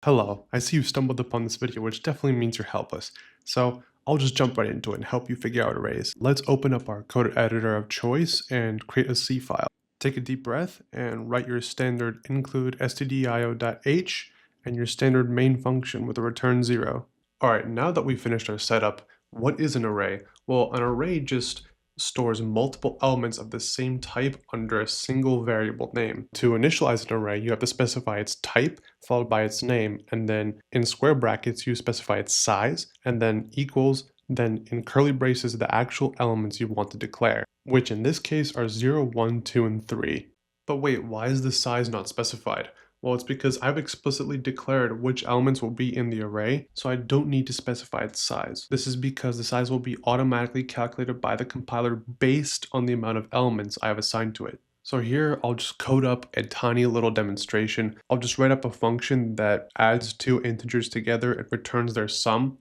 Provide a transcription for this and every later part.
Hello, I see you stumbled upon this video, which definitely means you're helpless. So I'll just jump right into it and help you figure out arrays. Let's open up our code editor of choice and create a C file. Take a deep breath and write your standard include stdio.h and your standard main function with a return 0. Alright, now that we've finished our setup, what is an array? Well, an array just stores multiple elements of the same type under a single variable name. To initialize an array, you have to specify its type, followed by its name, and then in square brackets, you specify its size, and then equals, then in curly braces, the actual elements you want to declare, which in this case are 0, 1, 2, and 3. But wait, why is the size not specified? Well, it's because I've explicitly declared which elements will be in the array, so I don't need to specify its size. This is because the size will be automatically calculated by the compiler based on the amount of elements I have assigned to it. So here, I'll just code up a tiny little demonstration. I'll just write up a function that adds two integers together and returns their sum.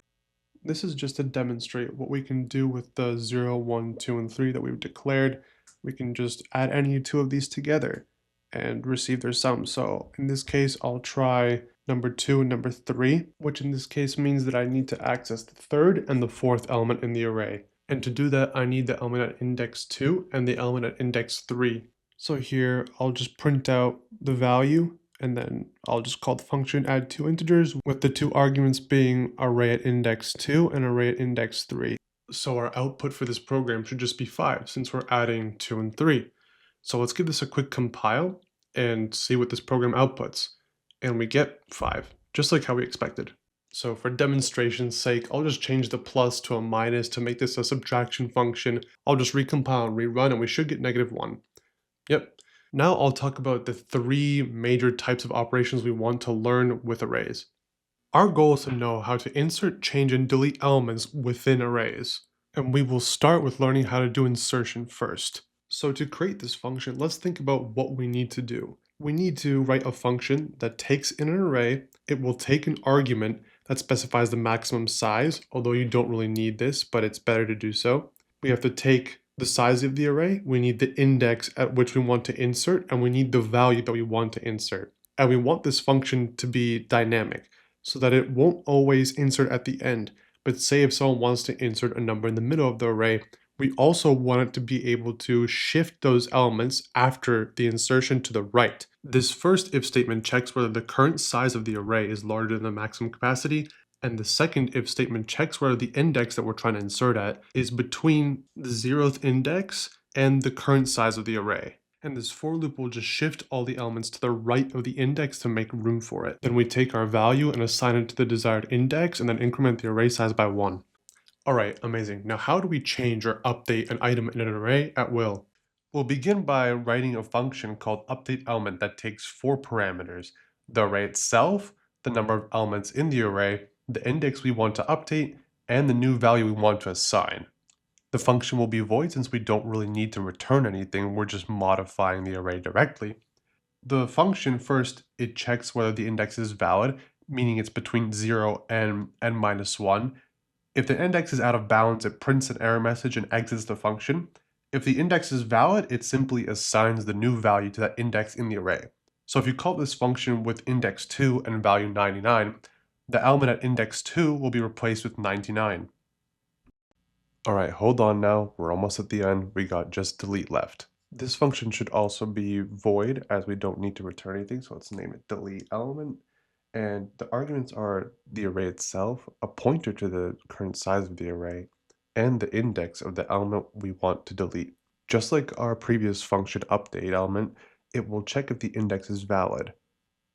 This is just to demonstrate what we can do with the 0, 1, 2, and 3 that we've declared. We can just add any two of these together and receive their sum. So in this case, I'll try number 2 and number 3, which in this case means that I need to access the third and the fourth element in the array. And to do that, I need the element at index 2 and the element at index 3. So here, I'll just print out the value, and then I'll just call the function add two integers, with the two arguments being array at index 2 and array at index 3. So our output for this program should just be 5, since we're adding 2 and 3. So let's give this a quick compile and see what this program outputs. And we get 5, just like how we expected. So for demonstration's sake, I'll just change the plus to a minus to make this a subtraction function. I'll just recompile and rerun, and we should get -1. Yep. Now I'll talk about the three major types of operations we want to learn with arrays. Our goal is to know how to insert, change, and delete elements within arrays. And we will start with learning how to do insertion first. So to create this function, let's think about what we need to do. We need to write a function that takes in an array. It will take an argument that specifies the maximum size, although you don't really need this, but it's better to do so. We have to take the size of the array, we need the index at which we want to insert, and we need the value that we want to insert. And we want this function to be dynamic, so that it won't always insert at the end, but say if someone wants to insert a number in the middle of the array, we also want it to be able to shift those elements after the insertion to the right. This first if statement checks whether the current size of the array is larger than the maximum capacity, and the second if statement checks whether the index that we're trying to insert at is between the 0th index and the current size of the array. And this for loop will just shift all the elements to the right of the index to make room for it. Then we take our value and assign it to the desired index and then increment the array size by 1. Alright, amazing. Now how do we change or update an item in an array at will? We'll begin by writing a function called updateElement that takes 4 parameters: the array itself, the number of elements in the array, the index we want to update, and the new value we want to assign. The function will be void since we don't really need to return anything, we're just modifying the array directly. The function first, it checks whether the index is valid, meaning it's between 0 and n-1. If the index is out of bounds, it prints an error message and exits the function. If the index is valid, it simply assigns the new value to that index in the array. So if you call this function with index 2 and value 99, the element at index 2 will be replaced with 99. Alright, hold on now, we're almost at the end, we got just delete left. This function should also be void as we don't need to return anything, so let's name it delete element. And the arguments are the array itself, a pointer to the current size of the array, and the index of the element we want to delete. Just like our previous function update element, it will check if the index is valid.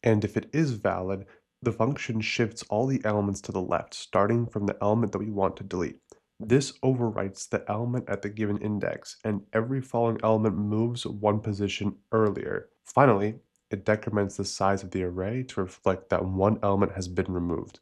And if it is valid, the function shifts all the elements to the left, starting from the element that we want to delete. This overwrites the element at the given index, and every following element moves one position earlier. Finally, it decrements the size of the array to reflect that one element has been removed.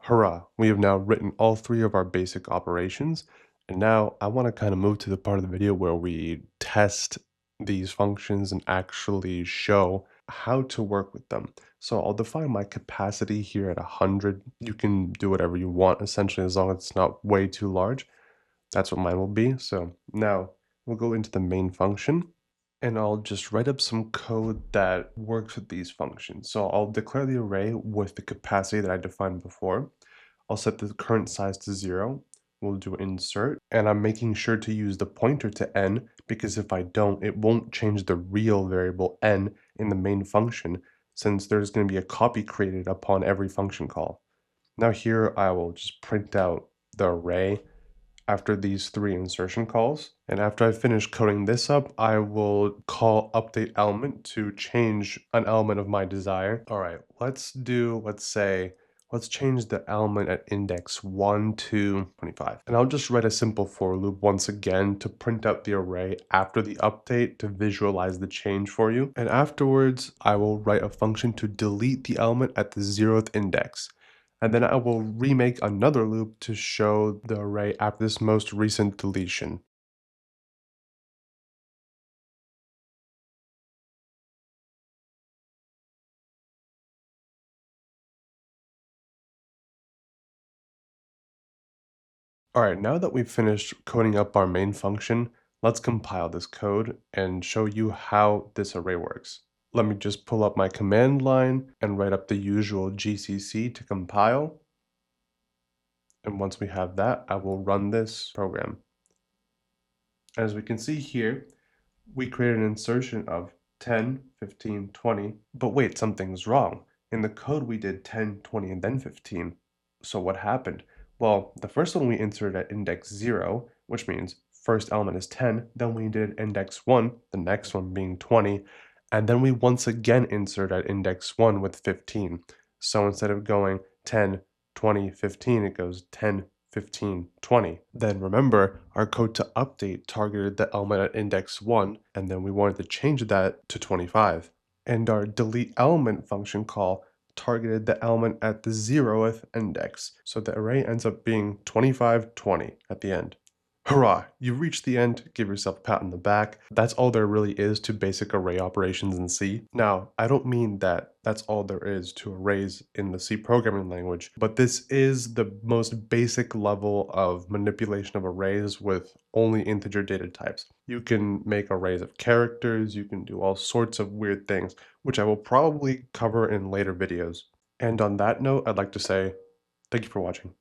Hurrah! We have now written all 3 of our basic operations, and now I want to kind of move to the part of the video where we test these functions and actually show how to work with them. So I'll define my capacity here at 100. You can do whatever you want, essentially, as long as it's not way too large. That's what mine will be. So now we'll go into the main function, and I'll just write up some code that works with these functions. So I'll declare the array with the capacity that I defined before. I'll set the current size to 0. We'll do insert, and I'm making sure to use the pointer to n, because if I don't, it won't change the real variable n in the main function, since there's going to be a copy created upon every function call. Now here I will just print out the array after these 3 insertion calls. And after I finish coding this up, I will call update element to change an element of my desire. All right, let's change the element at index 1 to 25. And I'll just write a simple for loop once again to print out the array after the update to visualize the change for you. And afterwards, I will write a function to delete the element at the 0th index. And then I will remake another loop to show the array after this most recent deletion. Alright, now that we've finished coding up our main function, let's compile this code and show you how this array works. Let me just pull up my command line and write up the usual GCC to compile. And once we have that, I will run this program. As we can see here, we created an insertion of 10, 15, 20, but wait, something's wrong. In the code we did 10, 20, and then 15. So what happened? Well, the first one we inserted at index 0, which means first element is 10, then we did index 1, the next one being 20, and then we once again insert at index 1 with 15. So instead of going 10, 20, 15, it goes 10, 15, 20. Then remember, our code to update targeted the element at index 1, and then we wanted to change that to 25. And our delete element function call targeted the element at the 0th index, so the array ends up being 25, 20 at the end. Hurrah! You've reached the end, give yourself a pat on the back. That's all there really is to basic array operations in C. Now, I don't mean that that's all there is to arrays in the C programming language, but this is the most basic level of manipulation of arrays with only integer data types. You can make arrays of characters, you can do all sorts of weird things, which I will probably cover in later videos. And on that note, I'd like to say thank you for watching.